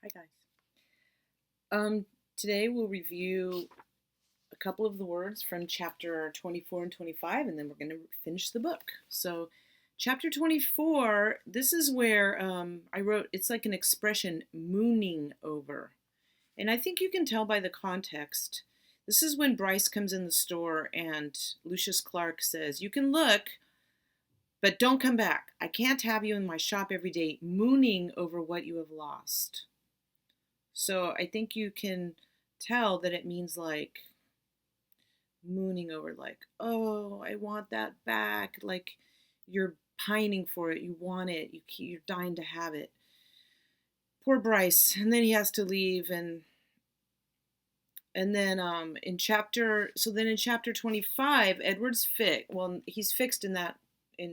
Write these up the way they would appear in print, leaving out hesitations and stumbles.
Hi guys. Today we'll review a couple of the words from chapter 24 and 25, and then we're going to finish the book. So, chapter 24, this is where I wrote, it's like an expression, mooning over. And I think you can tell by the context. This is when Bryce comes in the store and Lucius Clark says, "You can look, but don't come back. I can't have you in my shop every day mooning over what you have lost." So I think you can tell that it means like mooning over, like, oh, I want that back. Like you're pining for it. You want it. You're dying to have it. Poor Bryce. And then he has to leave. And then in chapter 25, Edward's fixed. Well, he's fixed in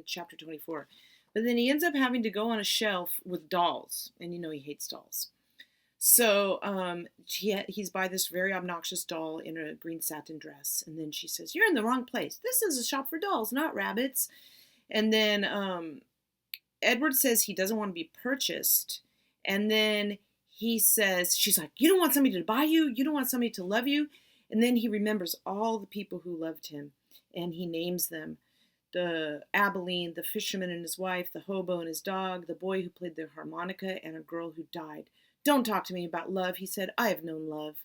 chapter 24. But then he ends up having to go on a shelf with dolls. And he hates dolls. So he's by this very obnoxious doll in a green satin dress. And then she says, "You're in the wrong place. This is a shop for dolls, not rabbits." And then Edward says he doesn't want to be purchased. And then she's like, "You don't want somebody to buy you? You don't want somebody to love you?" And then he remembers all the people who loved him. And he names them. The Abilene, the fisherman and his wife, the hobo and his dog, the boy who played the harmonica, and a girl who died. "Don't talk to me about love," he said. "I have known love."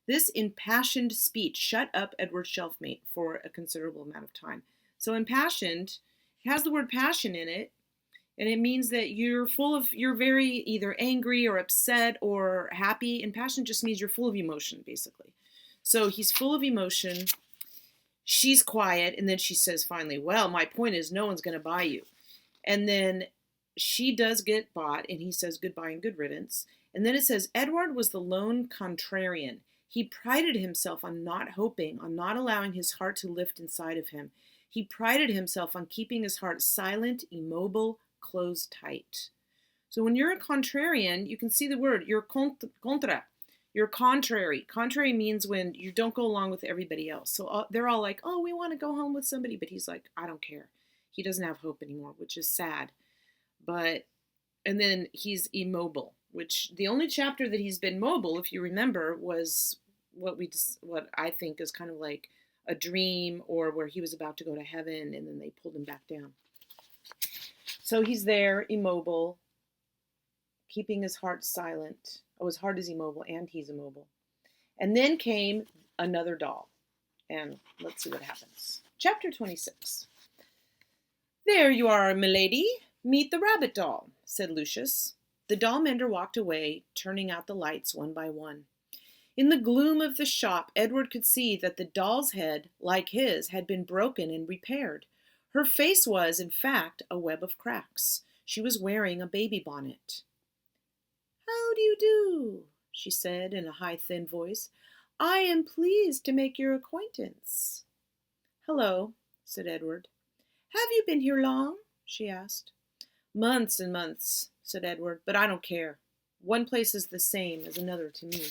This impassioned speech shut up Edward's shelfmate for a considerable amount of time. So impassioned has the word passion in it, and it means that you're very either angry or upset or happy. Impassioned just means you're full of emotion, basically. So he's full of emotion. She's quiet, and then she says finally, "Well, my point is no one's going to buy you." And then she does get bought, and he says goodbye and good riddance. And then it says, Edward was the lone contrarian. He prided himself on not hoping, on not allowing his heart to lift inside of him. He prided himself on keeping his heart silent, immobile, closed tight. So when you're a contrarian, you can see the word, you're contra. You're contrary. Contrary means when you don't go along with everybody else. So they're all like, "Oh, we want to go home with somebody." But he's like, "I don't care." He doesn't have hope anymore, which is sad. And then he's immobile, which the only chapter that he's been mobile, if you remember, was what I think is kind of like a dream, or where he was about to go to heaven and then they pulled him back down. So he's there, immobile, keeping his heart silent. Oh, his heart is immobile and he's immobile. And then came another doll. And let's see what happens. Chapter 26. "There you are, milady. Meet the rabbit doll," said Lucius. The doll mender walked away, turning out the lights one by one. In the gloom of the shop, Edward could see that the doll's head, like his, had been broken and repaired. Her face was, in fact, a web of cracks. She was wearing a baby bonnet. "How do you do?" she said in a high, thin voice. "I am pleased to make your acquaintance." "Hello," said Edward. "Have you been here long?" she asked. "Months and months," said Edward, "but I don't care. One place is the same as another to me."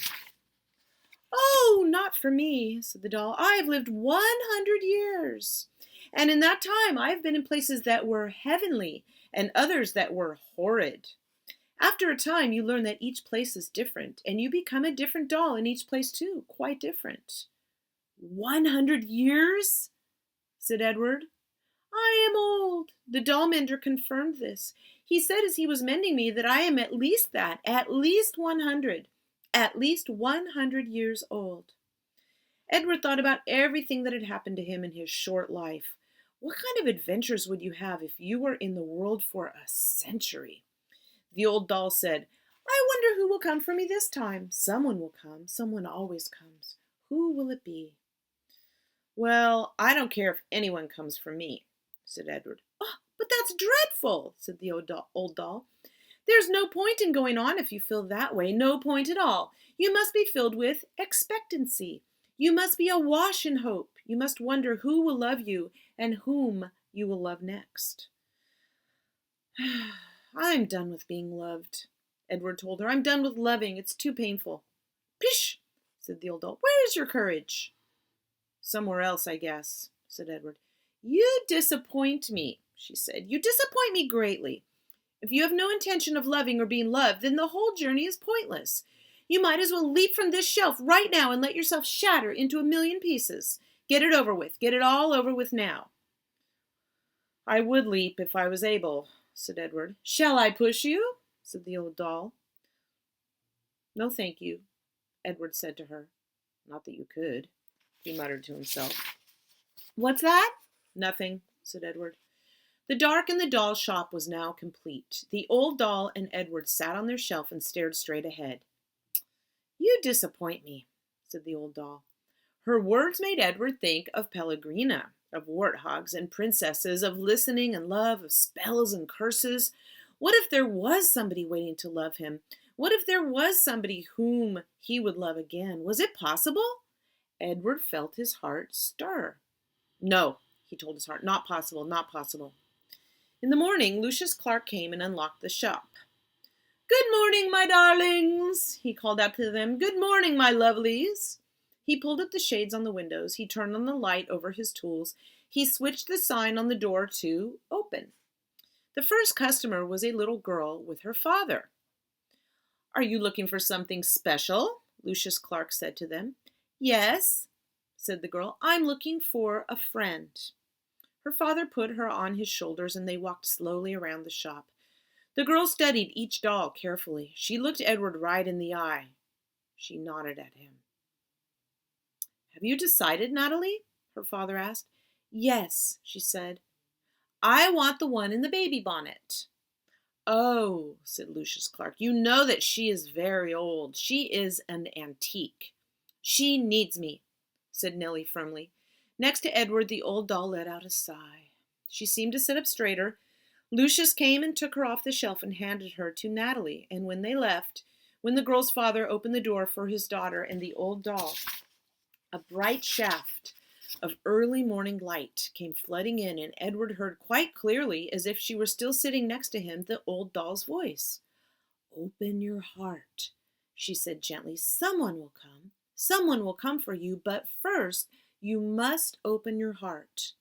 "Oh, not for me," said the doll. "I have lived 100 years. And in that time I have been in places that were heavenly and others that were horrid. After a time you learn that each place is different, and you become a different doll in each place too, quite different." 100 years? said Edward. "I am old." The doll mender confirmed this. He said as he was mending me that I am at least 100. At least 100 years old. Edward thought about everything that had happened to him in his short life. What kind of adventures would you have if you were in the world for a century? The old doll said, "I wonder who will come for me this time. Someone will come. Someone always comes. Who will it be?" "Well, I don't care if anyone comes for me," said Edward. "Oh, but that's dreadful," said the old doll. "There's no point in going on if you feel that way. No point at all. You must be filled with expectancy. You must be awash in hope. You must wonder who will love you and whom you will love next." "I'm done with being loved," Edward told her. "I'm done with loving. It's too painful." "Pish!" said the old doll. "Where is your courage?" "Somewhere else, I guess," said Edward. "You disappoint me," she said. "You disappoint me greatly. If you have no intention of loving or being loved, then the whole journey is pointless. You might as well leap from this shelf right now and let yourself shatter into a million pieces. Get it over with. Get it all over with now. I would leap if I was able, said Edward. Shall I push you? Said the old doll. No, thank you, Edward said to her. Not that you could, he muttered to himself. What's that? Nothing, said Edward. The dark in the doll shop was now complete. The old doll and Edward sat on their shelf and stared straight ahead. You disappoint me, said the old doll. Her words made Edward think of Pellegrina, of warthogs and princesses, of listening and love, of spells and curses. What if there was somebody waiting to love him? What if there was somebody whom he would love again? Was it possible? Edward felt his heart stir. No, he told his heart, not possible, not possible. In the morning, Lucius Clark came and unlocked the shop. Good morning, my darlings, he called out to them. Good morning, my lovelies. He pulled up the shades on the windows. He turned on the light over his tools. He switched the sign on the door to open. The first customer was a little girl with her father. Are you looking for something special? Lucius Clark said to them. Yes, said the girl. I'm looking for a friend. Her father put her on his shoulders and they walked slowly around the shop. The girl studied each doll carefully. She looked Edward right in the eye. She nodded at him. Have you decided, Natalie? Her father asked. Yes, she said. I want the one in the baby bonnet. Oh, said Lucius Clark, you know that she is very old. She is an antique. She needs me, said Nellie firmly. Next to Edward, the old doll let out a sigh. She seemed to sit up straighter. Lucius came and took her off the shelf and handed her to Natalie, and when they left, when the girl's father opened the door for his daughter and the old doll, a bright shaft of early morning light came flooding in, and Edward heard quite clearly, as if she were still sitting next to him, the old doll's voice. Open your heart, she said gently. Someone will come. Someone will come for you, but first you must open your heart.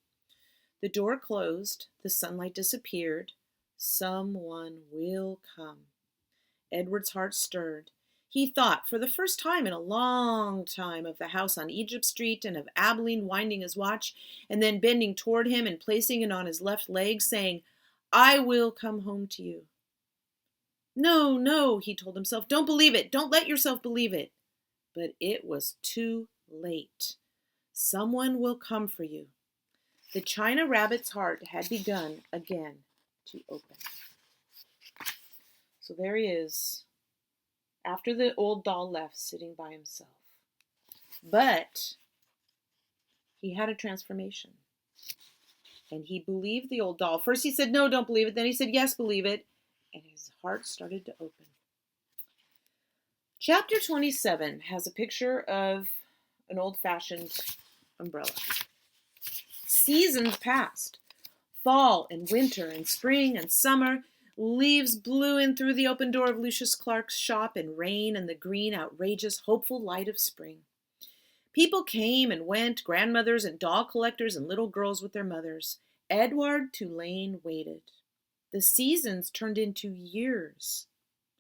The door closed. The sunlight disappeared. Someone will come. Edward's heart stirred. He thought, for the first time in a long time, of the house on Egypt Street and of Abilene winding his watch and then bending toward him and placing it on his left leg, saying, I will come home to you. No, no, he told himself. Don't believe it. Don't let yourself believe it. But it was too late. Someone will come for you. The China Rabbit's heart had begun again to open. So there he is, after the old doll left, sitting by himself. But he had a transformation. And he believed the old doll. First he said, no, don't believe it. Then he said, yes, believe it. And his heart started to open. Chapter 27 has a picture of an old-fashioned umbrella. Seasons passed. Fall and winter and spring and summer. Leaves blew in through the open door of Lucius Clark's shop, and rain and the green, outrageous, hopeful light of spring. People came and went, grandmothers and doll collectors and little girls with their mothers. Edward Tulane waited. The seasons turned into years.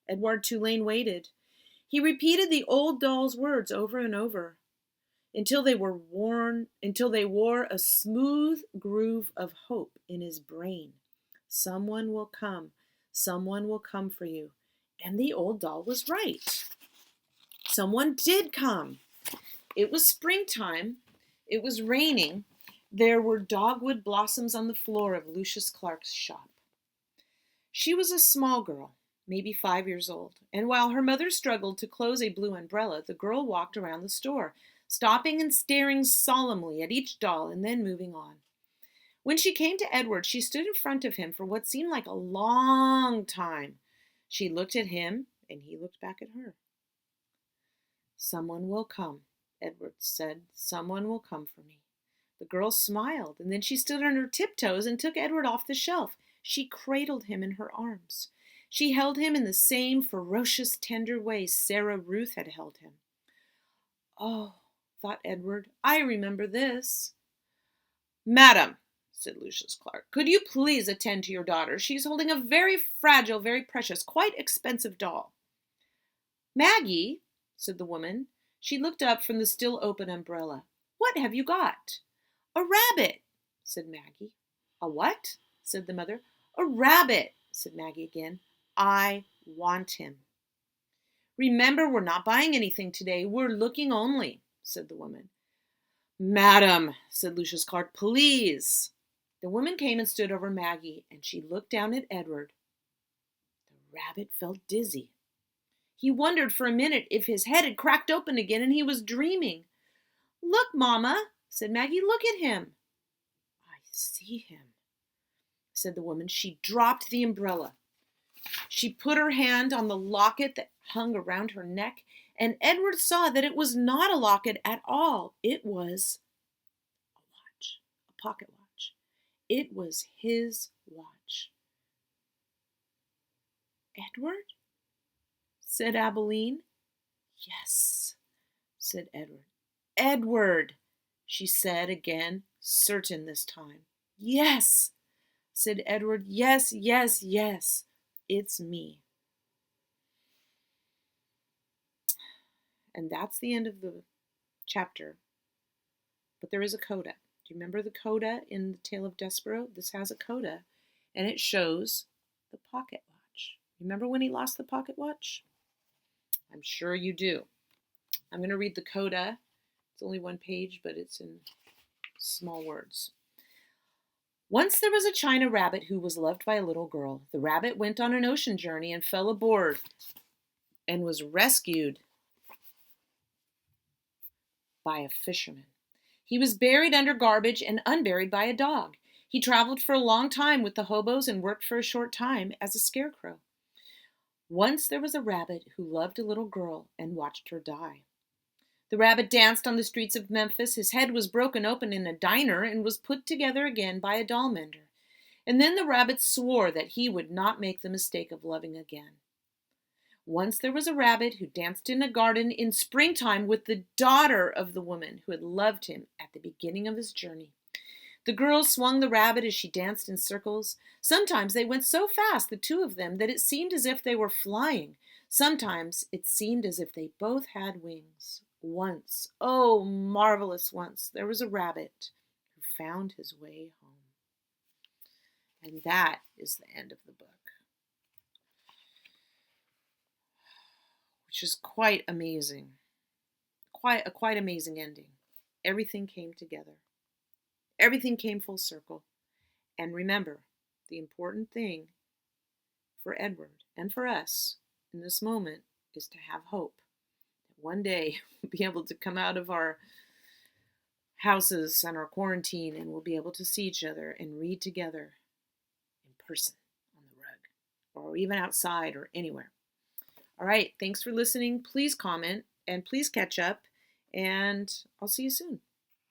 Edward Tulane waited. He repeated the old doll's words over and over until they wore a smooth groove of hope in his brain. Someone will come. Someone will come for you. And the old doll was right. Someone did come. It was springtime. It was raining. There were dogwood blossoms on the floor of Lucius Clark's shop. She was a small girl, maybe 5 years old, and while her mother struggled to close a blue umbrella, the girl walked around the store, stopping and staring solemnly at each doll and then moving on. When she came to Edward, she stood in front of him for what seemed like a long time. She looked at him, and he looked back at her. Someone will come, Edward said. Someone will come for me. The girl smiled, and then she stood on her tiptoes and took Edward off the shelf. She cradled him in her arms. She held him in the same ferocious, tender way Sarah Ruth had held him. Oh, thought Edward, I remember this. Madam, said Lucius Clark. "Could you please attend to your daughter? She's holding a very fragile, very precious, quite expensive doll." "Maggie," said the woman. She looked up from the still open umbrella. "What have you got?" "A rabbit," said Maggie. "A what?" said the mother. "A rabbit," said Maggie again. "I want him." "Remember, we're not buying anything today. We're looking only," said the woman. "Madam," said Lucius Clark, "please." The woman came and stood over Maggie, and she looked down at Edward. The rabbit felt dizzy. He wondered for a minute if his head had cracked open again and he was dreaming. "Look, Mama," said Maggie, "look at him." "I see him," said the woman. She dropped the umbrella. She put her hand on the locket that hung around her neck, and Edward saw that it was not a locket at all. It was a watch, a pocket watch. It was his watch. "Edward?" said Abilene. "Yes," said Edward. "Edward," she said again, certain this time. "Yes," said Edward. "Yes, yes, yes. It's me." And that's the end of the chapter. But there is a coda. Do you remember the coda in the Tale of Despero? This has a coda, and it shows the pocket watch. Remember when he lost the pocket watch? I'm sure you do. I'm going to read the coda. It's only one page, but it's in small words. Once there was a China rabbit who was loved by a little girl. The rabbit went on an ocean journey and fell aboard and was rescued by a fisherman. He was buried under garbage and unburied by a dog. He traveled for a long time with the hobos and worked for a short time as a scarecrow. Once there was a rabbit who loved a little girl and watched her die. The rabbit danced on the streets of Memphis. His head was broken open in a diner and was put together again by a doll mender. And then the rabbit swore that he would not make the mistake of loving again. Once there was a rabbit who danced in a garden in springtime with the daughter of the woman who had loved him at the beginning of his journey. The girl swung the rabbit as she danced in circles. Sometimes they went so fast, the two of them, that it seemed as if they were flying. Sometimes it seemed as if they both had wings. Once, oh, marvelous once, there was a rabbit who found his way home. And that is the end of the book, which is quite amazing. Quite amazing ending. Everything came together. Everything came full circle. And remember, the important thing for Edward and for us in this moment is to have hope. That one day we'll be able to come out of our houses and our quarantine and we'll be able to see each other and read together in person on the rug or even outside or anywhere. All right, thanks for listening. Please comment and please catch up, and I'll see you soon.